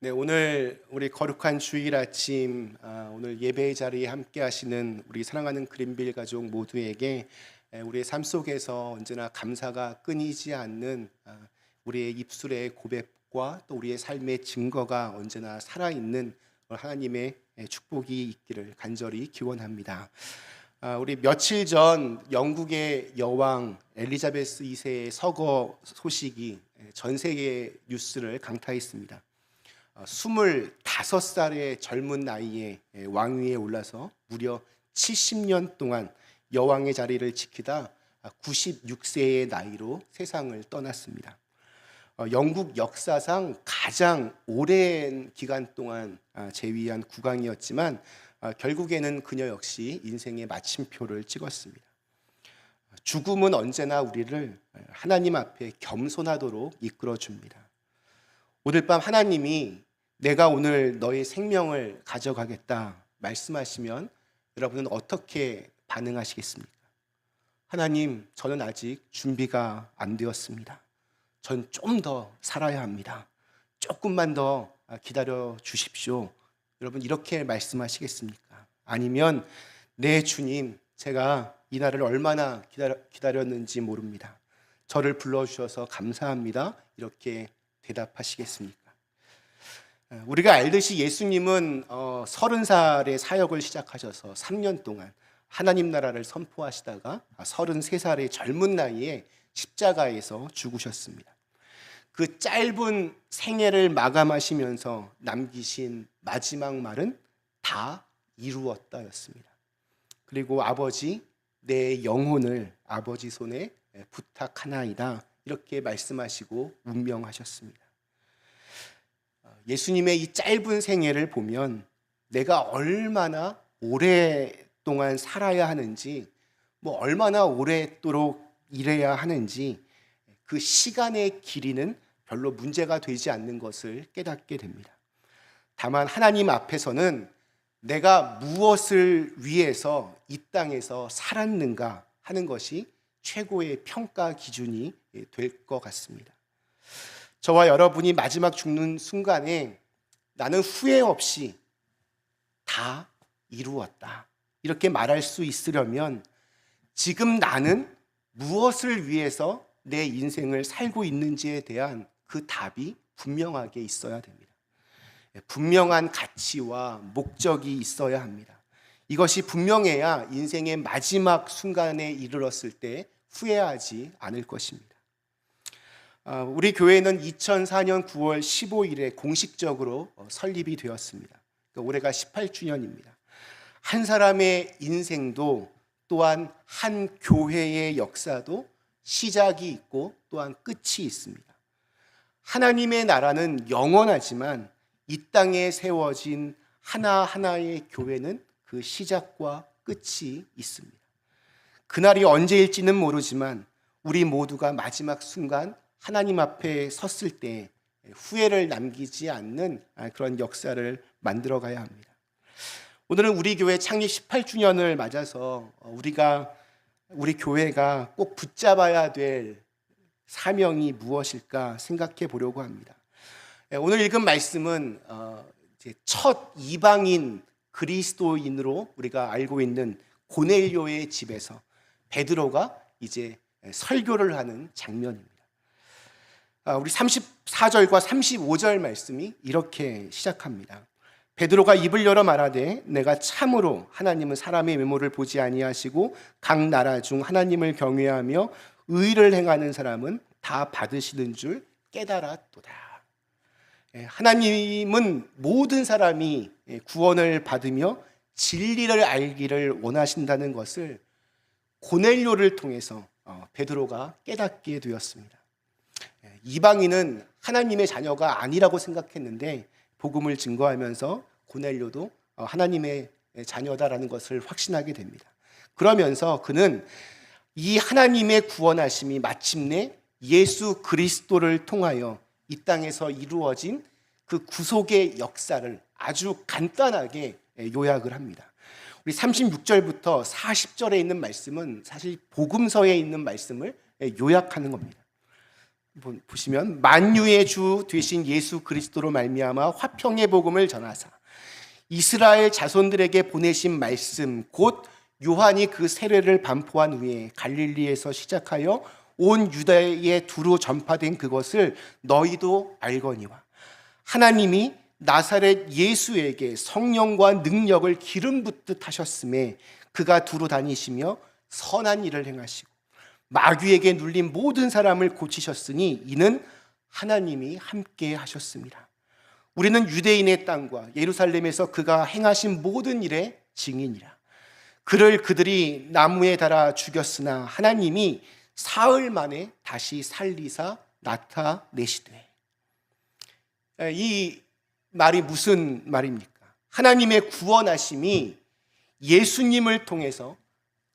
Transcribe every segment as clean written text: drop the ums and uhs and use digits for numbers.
네, 오늘 우리 거룩한 주일 아침, 오늘 예배의 자리에 함께 하시는 우리 사랑하는 그린빌 가족 모두에게 우리의 삶 속에서 언제나 감사가 끊이지 않는 우리의 입술의 고백과 또 우리의 삶의 증거가 언제나 살아있는 하나님의 축복이 있기를 간절히 기원합니다. 우리 며칠 전 영국의 여왕 엘리자베스 2세의 서거 소식이 전 세계 뉴스를 강타했습니다. 25살의 젊은 나이에 왕위에 올라서 무려 70년 동안 여왕의 자리를 지키다 96세의 나이로 세상을 떠났습니다. 영국 역사상 가장 오랜 기간 동안 재위한 국왕이었지만 결국에는 그녀 역시 인생의 마침표를 찍었습니다. 죽음은 언제나 우리를 하나님 앞에 겸손하도록 이끌어줍니다. 오늘 밤 하나님이 내가 오늘 너의 생명을 가져가겠다 말씀하시면 여러분은 어떻게 반응하시겠습니까? 하나님, 저는 아직 준비가 안 되었습니다. 전 좀 더 살아야 합니다. 조금만 더 기다려 주십시오. 여러분 이렇게 말씀하시겠습니까? 아니면 네 주님, 제가 이 날을 얼마나 기다렸는지 모릅니다. 저를 불러주셔서 감사합니다. 이렇게 대답하시겠습니까? 우리가 알듯이 예수님은 30살에 사역을 시작하셔서 3년 동안 하나님 나라를 선포하시다가 33살의 젊은 나이에 십자가에서 죽으셨습니다. 그 짧은 생애를 마감하시면서 남기신 마지막 말은 다 이루었다였습니다. 그리고 아버지, 내 영혼을 아버지 손에 부탁하나이다 이렇게 말씀하시고 운명하셨습니다. 예수님의 이 짧은 생애를 보면 내가 얼마나 오랫동안 살아야 하는지, 얼마나 오랫도록 일해야 하는지 그 시간의 길이는 별로 문제가 되지 않는 것을 깨닫게 됩니다. 다만 하나님 앞에서는 내가 무엇을 위해서 이 땅에서 살았는가 하는 것이 최고의 평가 기준이 될 것 같습니다. 저와 여러분이 마지막 죽는 순간에 나는 후회 없이 다 이루었다 이렇게 말할 수 있으려면 지금 나는 무엇을 위해서 내 인생을 살고 있는지에 대한 그 답이 분명하게 있어야 됩니다. 분명한 가치와 목적이 있어야 합니다. 이것이 분명해야 인생의 마지막 순간에 이르렀을 때 후회하지 않을 것입니다. 우리 교회는 2004년 9월 15일에 공식적으로 설립이 되었습니다. 올해가 18주년입니다. 한 사람의 인생도 또한 한 교회의 역사도 시작이 있고 또한 끝이 있습니다. 하나님의 나라는 영원하지만 이 땅에 세워진 하나하나의 교회는 그 시작과 끝이 있습니다. 그날이 언제일지는 모르지만 우리 모두가 마지막 순간 하나님 앞에 섰을 때 후회를 남기지 않는 그런 역사를 만들어 가야 합니다. 오늘은 우리 교회 창립 18주년을 맞아서 우리 교회가 꼭 붙잡아야 될 사명이 무엇일까 생각해 보려고 합니다. 오늘 읽은 말씀은 첫 이방인 그리스도인으로 우리가 알고 있는 고넬료의 집에서 베드로가 이제 설교를 하는 장면입니다. 우리 34절과 35절 말씀이 이렇게 시작합니다. 베드로가 입을 열어 말하되 내가 참으로 하나님은 사람의 외모를 보지 아니하시고 각 나라 중 하나님을 경외하며 의를 행하는 사람은 다 받으시는 줄 깨달았도다. 하나님은 모든 사람이 구원을 받으며 진리를 알기를 원하신다는 것을 고넬료를 통해서 베드로가 깨닫게 되었습니다. 이방인은 하나님의 자녀가 아니라고 생각했는데 복음을 증거하면서 고넬료도 하나님의 자녀다라는 것을 확신하게 됩니다. 그러면서 그는 이 하나님의 구원하심이 마침내 예수 그리스도를 통하여 이 땅에서 이루어진 그 구속의 역사를 아주 간단하게 요약을 합니다. 우리 36절부터 40절에 있는 말씀은 사실 복음서에 있는 말씀을 요약하는 겁니다. 보시면 만유의 주 되신 예수 그리스도로 말미암아 화평의 복음을 전하사 이스라엘 자손들에게 보내신 말씀 곧 요한이 그 세례를 반포한 후에 갈릴리에서 시작하여 온 유다에 두루 전파된 그것을 너희도 알거니와 하나님이 나사렛 예수에게 성령과 능력을 기름 붓듯 하셨음에 그가 두루 다니시며 선한 일을 행하시고 마귀에게 눌린 모든 사람을 고치셨으니 이는 하나님이 함께 하셨습니다. 우리는 유대인의 땅과 예루살렘에서 그가 행하신 모든 일의 증인이라. 그를 그들이 나무에 달아 죽였으나 하나님이 사흘 만에 다시 살리사 나타내시되. 이 말이 무슨 말입니까? 하나님의 구원하심이 예수님을 통해서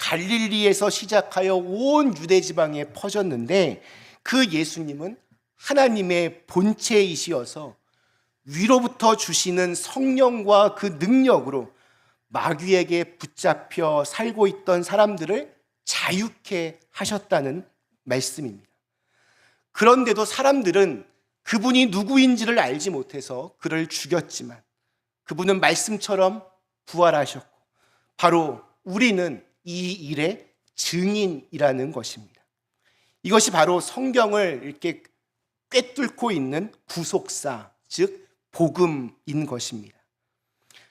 갈릴리에서 시작하여 온 유대 지방에 퍼졌는데 그 예수님은 하나님의 본체이시어서 위로부터 주시는 성령과 그 능력으로 마귀에게 붙잡혀 살고 있던 사람들을 자유케 하셨다는 말씀입니다. 그런데도 사람들은 그분이 누구인지를 알지 못해서 그를 죽였지만 그분은 말씀처럼 부활하셨고 바로 우리는 이 일의 증인이라는 것입니다. 이것이 바로 성경을 이렇게 꿰뚫고 있는 구속사, 즉 복음인 것입니다.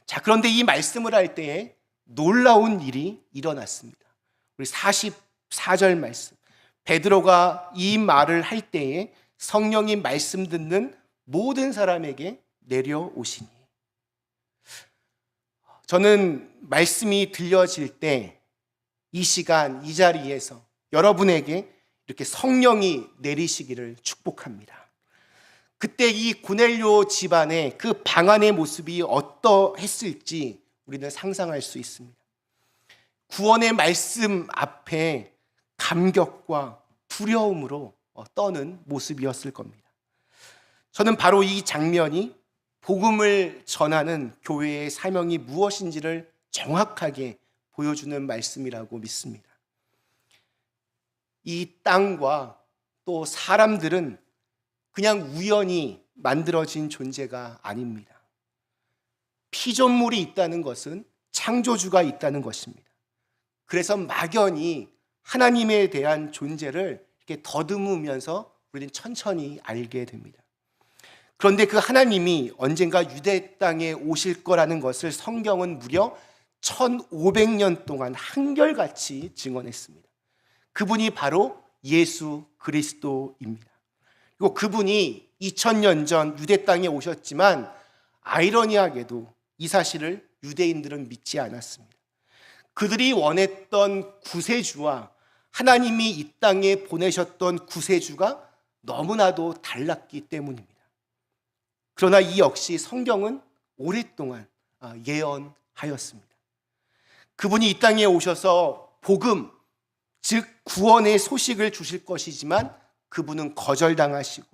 자, 그런데 이 말씀을 할 때에 놀라운 일이 일어났습니다. 우리 44절 말씀. 베드로가 이 말을 할 때에 성령이 말씀 듣는 모든 사람에게 내려오시니. 저는 말씀이 들려질 때 이 시간, 이 자리에서 여러분에게 이렇게 성령이 내리시기를 축복합니다. 그때 이 고넬료 집안의 그 방안의 모습이 어떠했을지 우리는 상상할 수 있습니다. 구원의 말씀 앞에 감격과 두려움으로 떠는 모습이었을 겁니다. 저는 바로 이 장면이 복음을 전하는 교회의 사명이 무엇인지를 정확하게 보여주는 말씀이라고 믿습니다. 이 땅과 또 사람들은 그냥 우연히 만들어진 존재가 아닙니다. 피조물이 있다는 것은 창조주가 있다는 것입니다. 그래서 막연히 하나님에 대한 존재를 이렇게 더듬으면서 우리는 천천히 알게 됩니다. 그런데 그 하나님이 언젠가 유대 땅에 오실 거라는 것을 성경은 무려 1500년 동안 한결같이 증언했습니다. 그분이 바로 예수 그리스도입니다. 그리고 그분이 2000년 전 유대 땅에 오셨지만 아이러니하게도 이 사실을 유대인들은 믿지 않았습니다. 그들이 원했던 구세주와 하나님이 이 땅에 보내셨던 구세주가 너무나도 달랐기 때문입니다. 그러나 이 역시 성경은 오랫동안 예언하였습니다. 그분이 이 땅에 오셔서 복음, 즉 구원의 소식을 주실 것이지만 그분은 거절당하시고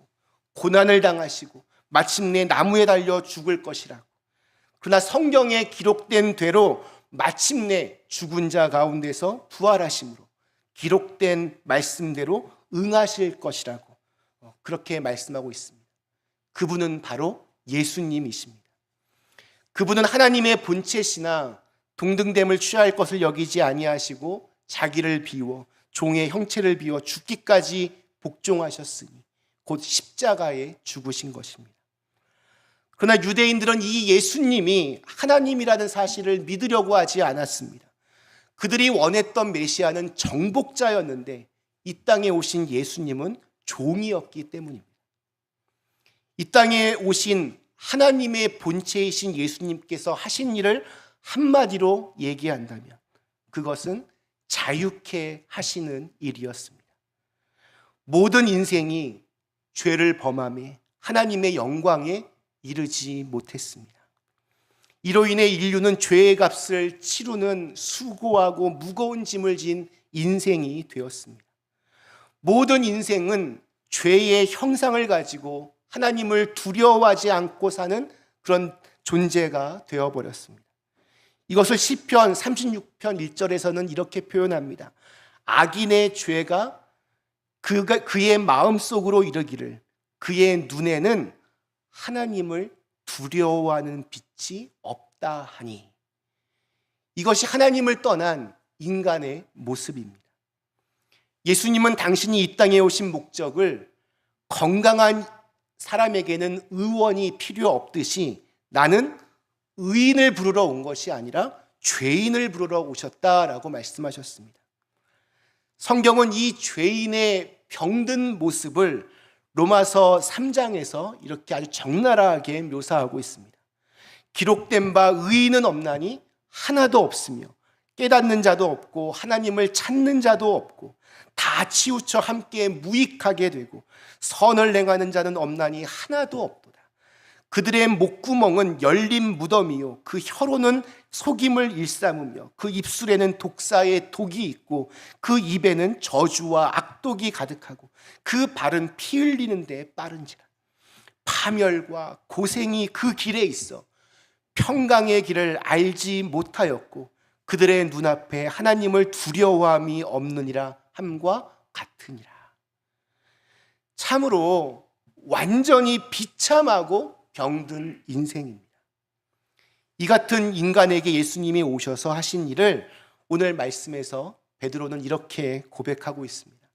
고난을 당하시고 마침내 나무에 달려 죽을 것이라고. 그러나 성경에 기록된 대로 마침내 죽은 자 가운데서 부활하심으로 기록된 말씀대로 응하실 것이라고 그렇게 말씀하고 있습니다. 그분은 바로 예수님이십니다. 그분은 하나님의 본체시나 동등됨을 취할 것을 여기지 아니하시고 자기를 비워 종의 형체를 비워 죽기까지 복종하셨으니 곧 십자가에 죽으신 것입니다. 그러나 유대인들은 이 예수님이 하나님이라는 사실을 믿으려고 하지 않았습니다. 그들이 원했던 메시아는 정복자였는데 이 땅에 오신 예수님은 종이었기 때문입니다. 이 땅에 오신 하나님의 본체이신 예수님께서 하신 일을 한마디로 얘기한다면 그것은 자유케 하시는 일이었습니다. 모든 인생이 죄를 범함에 하나님의 영광에 이르지 못했습니다. 이로 인해 인류는 죄의 값을 치르는 수고하고 무거운 짐을 진 인생이 되었습니다. 모든 인생은 죄의 형상을 가지고 하나님을 두려워하지 않고 사는 그런 존재가 되어버렸습니다. 이것을 시편 36편 1절에서는 이렇게 표현합니다. 악인의 죄가 그의 마음속으로 이르기를 그의 눈에는 하나님을 두려워하는 빛이 없다 하니. 이것이 하나님을 떠난 인간의 모습입니다. 예수님은 당신이 이 땅에 오신 목적을 건강한 사람에게는 의원이 필요 없듯이 나는 의인을 부르러 온 것이 아니라 죄인을 부르러 오셨다라고 말씀하셨습니다. 성경은 이 죄인의 병든 모습을 로마서 3장에서 이렇게 아주 적나라하게 묘사하고 있습니다. 기록된 바 의인은 없나니 하나도 없으며 깨닫는 자도 없고 하나님을 찾는 자도 없고 다 치우쳐 함께 무익하게 되고 선을 행하는 자는 없나니 하나도 없도다. 그들의 목구멍은 열린 무덤이요 그 혀로는 속임을 일삼으며 그 입술에는 독사의 독이 있고 그 입에는 저주와 악독이 가득하고 그 발은 피 흘리는 데 빠른지라. 파멸과 고생이 그 길에 있어 평강의 길을 알지 못하였고 그들의 눈앞에 하나님을 두려워함이 없느니라 함과 같으니라. 참으로 완전히 비참하고 병든 인생입니다. 이 같은 인간에게 예수님이 오셔서 하신 일을 오늘 말씀에서 베드로는 이렇게 고백하고 있습니다.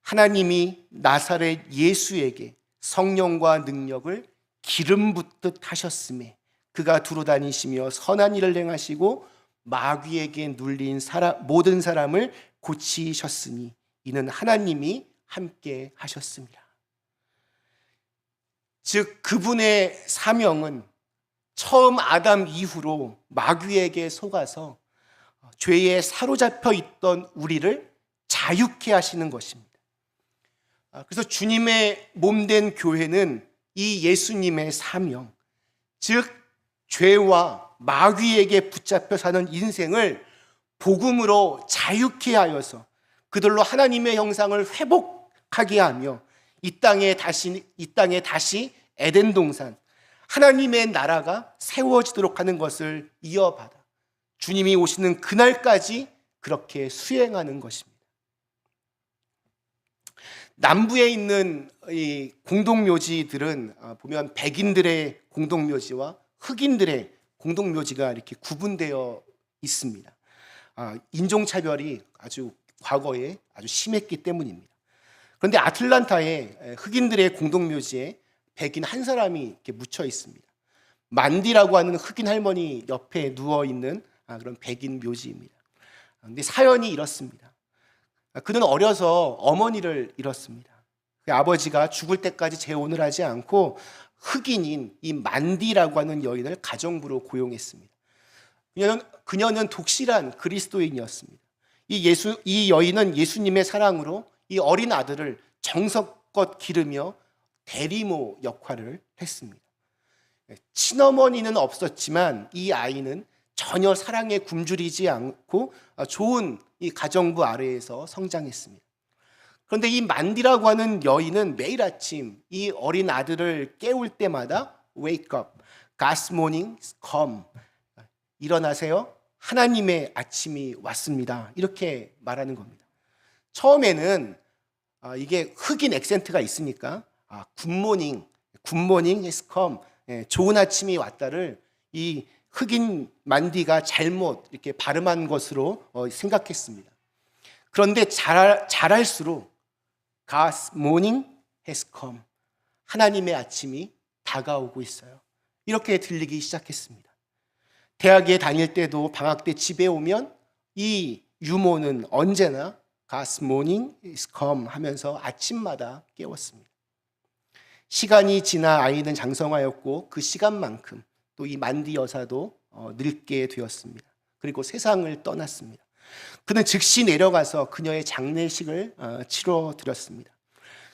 하나님이 나사렛 예수에게 성령과 능력을 기름 붓듯 하셨음에 그가 두루 다니시며 선한 일을 행하시고 마귀에게 눌린 모든 사람을 고치셨으니 이는 하나님이 함께 하셨습니다. 즉 그분의 사명은 처음 아담 이후로 마귀에게 속아서 죄에 사로잡혀 있던 우리를 자유케 하시는 것입니다. 그래서 주님의 몸된 교회는 이 예수님의 사명, 즉 죄와 마귀에게 붙잡혀 사는 인생을 복음으로 자유케 하여서 그들로 하나님의 형상을 회복하게 하며 이 땅에 다시 에덴 동산 하나님의 나라가 세워지도록 하는 것을 이어받아 주님이 오시는 그날까지 그렇게 수행하는 것입니다. 남부에 있는 이 공동묘지들은 보면 백인들의 공동묘지와 흑인들의 공동묘지가 이렇게 구분되어 있습니다. 인종차별이 아주 과거에 아주 심했기 때문입니다. 그런데 아틀란타의 흑인들의 공동묘지에 백인 한 사람이 이렇게 묻혀 있습니다. 만디라고 하는 흑인 할머니 옆에 누워 있는 그런 백인 묘지입니다. 그런데 사연이 이렇습니다. 그는 어려서 어머니를 잃었습니다. 그 아버지가 죽을 때까지 재혼을 하지 않고 흑인인 이 만디라고 하는 여인을 가정부로 고용했습니다. 그녀는 독실한 그리스도인이었습니다. 이 여인은 예수님의 사랑으로 이 어린 아들을 정성껏 기르며 대리모 역할을 했습니다. 친어머니는 없었지만 이 아이는 전혀 사랑에 굶주리지 않고 좋은 이 가정부 아래에서 성장했습니다. 그런데 이 만디라고 하는 여인은 매일 아침 이 어린 아들을 깨울 때마다 Wake up, God's morning is come. 일어나세요. 하나님의 아침이 왔습니다. 이렇게 말하는 겁니다. 처음에는 이게 흑인 액센트가 있으니까 굿모닝 has come. 좋은 아침이 왔다를 이 흑인 만디가 잘못 이렇게 발음한 것으로 생각했습니다. 그런데 잘할수록 God's morning has come. 하나님의 아침이 다가오고 있어요. 이렇게 들리기 시작했습니다. 대학에 다닐 때도 방학 때 집에 오면 이 유모는 언제나 God's morning is come 하면서 아침마다 깨웠습니다. 시간이 지나 아이는 장성하였고 그 시간만큼 또 이 만디 여사도 늙게 되었습니다. 그리고 세상을 떠났습니다. 그는 즉시 내려가서 그녀의 장례식을 치러드렸습니다.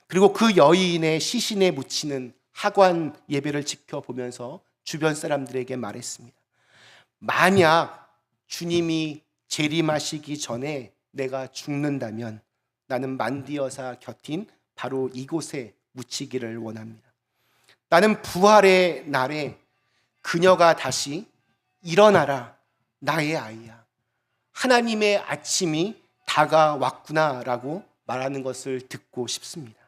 그리고 그 여인의 시신에 묻히는 하관 예배를 지켜보면서 주변 사람들에게 말했습니다. 만약 주님이 재림하시기 전에 내가 죽는다면 나는 만디 여사 곁인 바로 이곳에 묻히기를 원합니다. 나는 부활의 날에 그녀가 다시 일어나라 나의 아이야. 하나님의 아침이 다가왔구나라고 말하는 것을 듣고 싶습니다.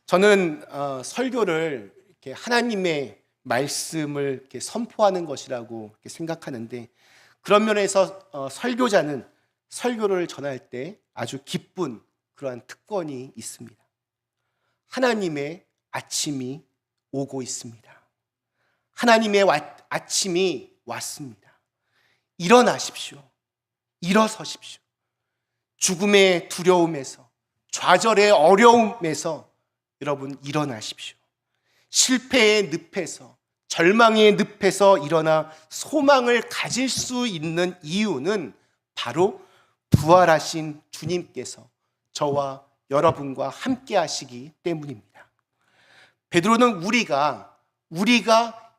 저는 설교를 이렇게 하나님의 말씀을 이렇게 선포하는 것이라고 이렇게 생각하는데, 그런 면에서 설교자는 설교를 전할 때 아주 기쁜 그러한 특권이 있습니다. 하나님의 아침이 오고 있습니다. 하나님의 아침이 왔습니다. 일어나십시오. 일어서십시오. 죽음의 두려움에서, 좌절의 어려움에서 여러분 일어나십시오. 실패의 늪에서, 절망의 늪에서 일어나 소망을 가질 수 있는 이유는 바로 부활하신 주님께서 저와 여러분과 함께 하시기 때문입니다. 베드로는 우리가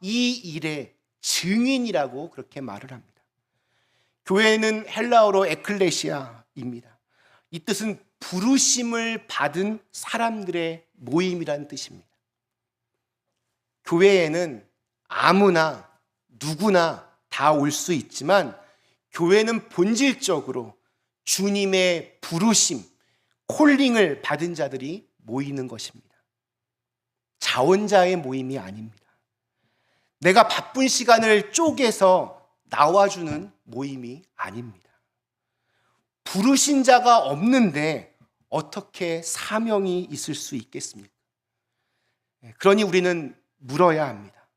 이 일의 증인이라고 그렇게 말을 합니다. 교회는 헬라어로 에클레시아입니다. 이 뜻은 부르심을 받은 사람들의 모임이라는 뜻입니다. 교회에는 아무나 누구나 다 올 수 있지만, 교회는 본질적으로 주님의 부르심, 콜링을 받은 자들이 모이는 것입니다. 자원자의 모임이 아닙니다. 내가 바쁜 시간을 쪼개서 나와주는 모임이 아닙니다. 부르신 자가 없는데 어떻게 사명이 있을 수 있겠습니까? 그러니 우리는 물어야 합니다.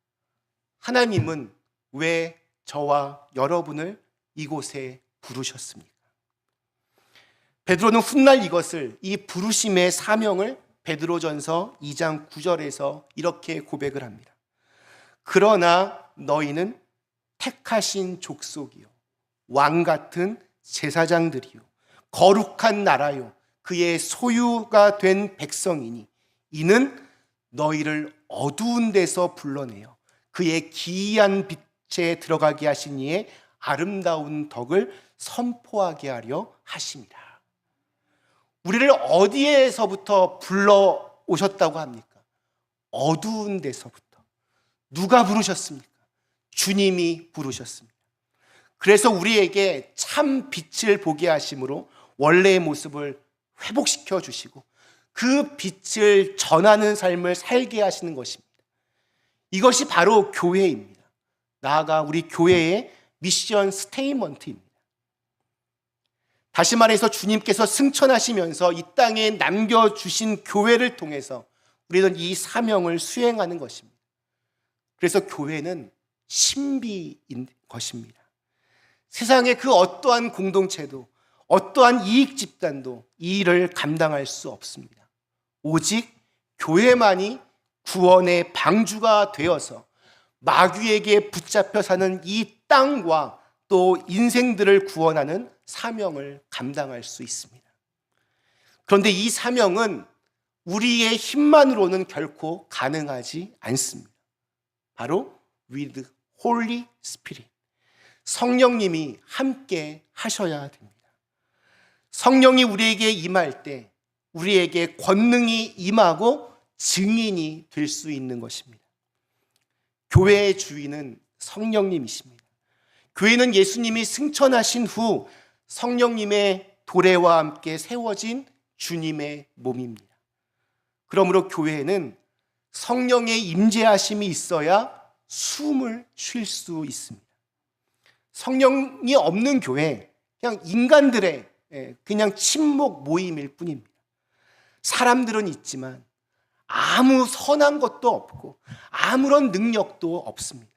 하나님은 왜 저와 여러분을 이곳에 부르셨습니까? 베드로는 훗날 이것을, 이 부르심의 사명을 베드로전서 2장 9절에서 이렇게 고백을 합니다. 그러나 너희는 택하신 족속이요, 왕 같은 제사장들이요, 거룩한 나라요, 그의 소유가 된 백성이니 이는 너희를 어두운 데서 불러내어 그의 기이한 빛에 들어가게 하신 이의 아름다운 덕을 선포하게 하려 하십니다. 우리를 어디에서부터 불러오셨다고 합니까? 어두운 데서부터. 누가 부르셨습니까? 주님이 부르셨습니다. 그래서 우리에게 참 빛을 보게 하심으로 원래의 모습을 회복시켜 주시고 그 빛을 전하는 삶을 살게 하시는 것입니다. 이것이 바로 교회입니다. 나아가 우리 교회의 미션 스테이먼트입니다. 다시 말해서 주님께서 승천하시면서 이 땅에 남겨주신 교회를 통해서 우리는 이 사명을 수행하는 것입니다. 그래서 교회는 신비인 것입니다. 세상의 그 어떠한 공동체도, 어떠한 이익 집단도 이 일을 감당할 수 없습니다. 오직 교회만이 구원의 방주가 되어서 마귀에게 붙잡혀 사는 이 땅과 또 인생들을 구원하는 사명을 감당할 수 있습니다. 그런데 이 사명은 우리의 힘만으로는 결코 가능하지 않습니다. 바로 with Holy Spirit, 성령님이 함께 하셔야 됩니다. 성령이 우리에게 임할 때 우리에게 권능이 임하고 증인이 될 수 있는 것입니다. 교회의 주인은 성령님이십니다. 교회는 예수님이 승천하신 후 성령님의 도래와 함께 세워진 주님의 몸입니다. 그러므로 교회에는 성령의 임재하심이 있어야 숨을 쉴 수 있습니다. 성령이 없는 교회, 그냥 인간들의 그냥 친목 모임일 뿐입니다. 사람들은 있지만 아무 선한 것도 없고 아무런 능력도 없습니다.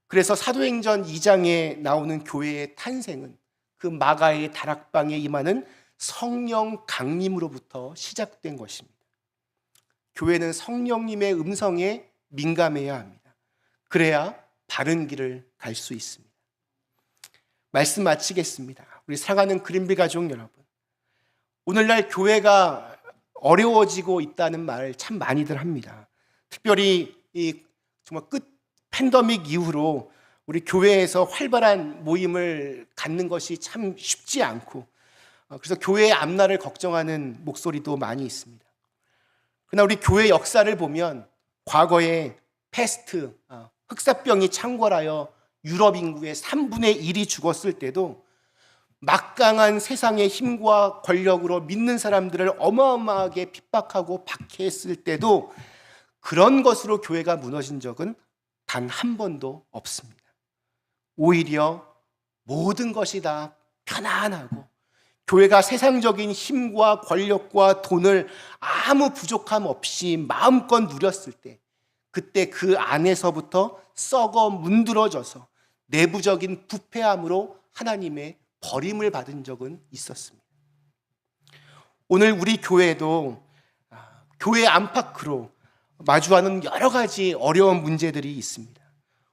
그래서 사도행전 2장에 나오는 교회의 탄생은 그 마가의 다락방에 임하는 성령 강림으로부터 시작된 것입니다. 교회는 성령님의 음성에 민감해야 합니다. 그래야 바른 길을 갈 수 있습니다. 말씀 마치겠습니다. 우리 사랑하는 그린빌 가족 여러분, 오늘날 교회가 어려워지고 있다는 말 참 많이들 합니다. 특별히 이 정말 팬데믹 이후로 우리 교회에서 활발한 모임을 갖는 것이 참 쉽지 않고, 그래서 교회의 앞날을 걱정하는 목소리도 많이 있습니다. 그러나 우리 교회 역사를 보면 과거에 패스트, 흑사병이 창궐하여 유럽 인구의 3분의 1이 죽었을 때도 막강한 세상의 힘과 권력으로 믿는 사람들을 어마어마하게 핍박하고 박해했을 때도 그런 것으로 교회가 무너진 적은 단 한 번도 없습니다. 오히려 모든 것이 다 편안하고 교회가 세상적인 힘과 권력과 돈을 아무 부족함 없이 마음껏 누렸을 때, 그때 그 안에서부터 썩어 문드러져서 내부적인 부패함으로 하나님의 버림을 받은 적은 있었습니다. 오늘 우리 교회도 교회 안팎으로 마주하는 여러 가지 어려운 문제들이 있습니다.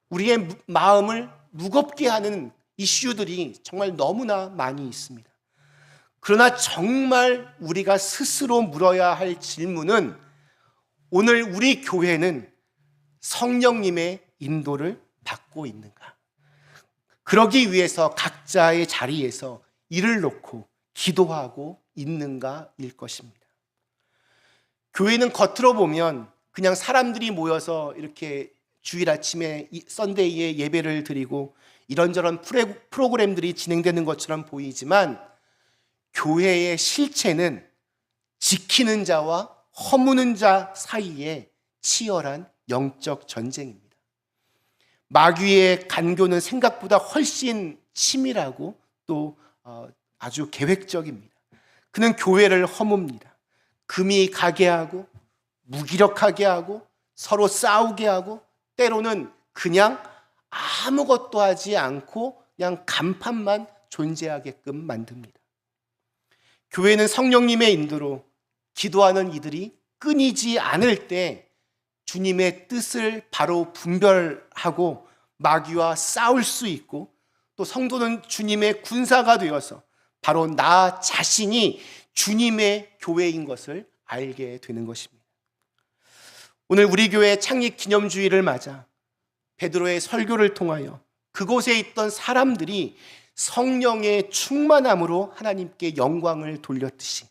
우리의 마음을 무겁게 하는 이슈들이 정말 너무나 많이 있습니다. 그러나 정말 우리가 스스로 물어야 할 질문은, 오늘 우리 교회는 성령님의 인도를 받고 있는가? 그러기 위해서 각자의 자리에서 일을 놓고 기도하고 있는가일 것입니다. 교회는 겉으로 보면 그냥 사람들이 모여서 이렇게 주일 아침에 썬데이에 예배를 드리고 이런저런 프로그램들이 진행되는 것처럼 보이지만, 교회의 실체는 지키는 자와 허무는 자 사이에 치열한 영적 전쟁입니다. 마귀의 간교는 생각보다 훨씬 치밀하고 또 아주 계획적입니다. 그는 교회를 허뭅니다. 금이 가게 하고 무기력하게 하고 서로 싸우게 하고 때로는 그냥 아무것도 하지 않고 그냥 간판만 존재하게끔 만듭니다. 교회는 성령님의 인도로 기도하는 이들이 끊이지 않을 때 주님의 뜻을 바로 분별하고 마귀와 싸울 수 있고, 또 성도는 주님의 군사가 되어서 바로 나 자신이 주님의 교회인 것을 알게 되는 것입니다. 오늘 우리 교회 창립 기념주일을 맞아 베드로의 설교를 통하여 그곳에 있던 사람들이 성령의 충만함으로 하나님께 영광을 돌렸듯이,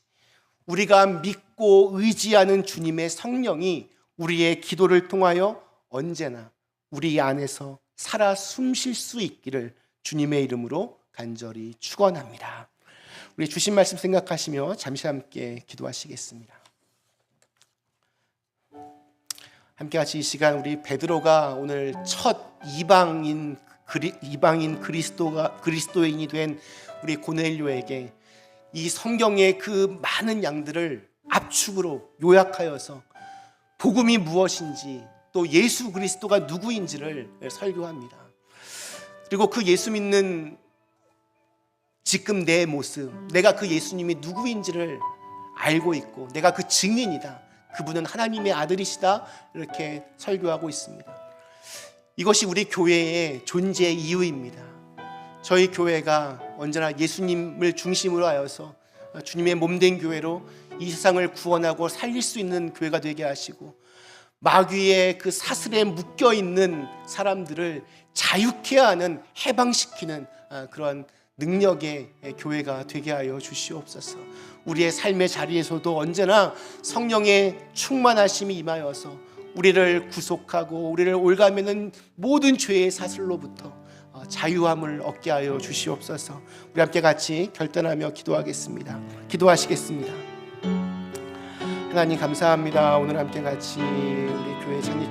우리가 믿고 의지하는 주님의 성령이 우리의 기도를 통하여 언제나 우리 안에서 살아 숨쉴 수 있기를 주님의 이름으로 간절히 축원합니다. 우리 주신 말씀 생각하시며 잠시 함께 기도하시겠습니다. 함께 같이 이 시간 우리 베드로가 오늘 첫 이방인 그리스도인이 된 우리 고넬료에게 이 성경의 그 많은 양들을 압축으로 요약하여서 복음이 무엇인지, 또 예수 그리스도가 누구인지를 설교합니다. 그리고 그 예수 믿는 지금 내 모습, 내가 그 예수님이 누구인지를 알고 있고 내가 그 증인이다, 그분은 하나님의 아들이시다, 이렇게 설교하고 있습니다. 이것이 우리 교회의 존재 이유입니다. 저희 교회가 언제나 예수님을 중심으로 하여서 주님의 몸된 교회로 이 세상을 구원하고 살릴 수 있는 교회가 되게 하시고, 마귀의 그 사슬에 묶여있는 사람들을 자유케 하는, 해방시키는 그러한 능력의 교회가 되게 하여 주시옵소서. 우리의 삶의 자리에서도 언제나 성령의 충만하심이 임하여서 우리를 구속하고 우리를 올가매는 모든 죄의 사슬로부터 자유함을 얻게 하여 주시옵소서. 우리 함께 같이 결단하며 기도하겠습니다. 기도하시겠습니다. 하나님 감사합니다. 오늘 함께 같이 우리 교회 창립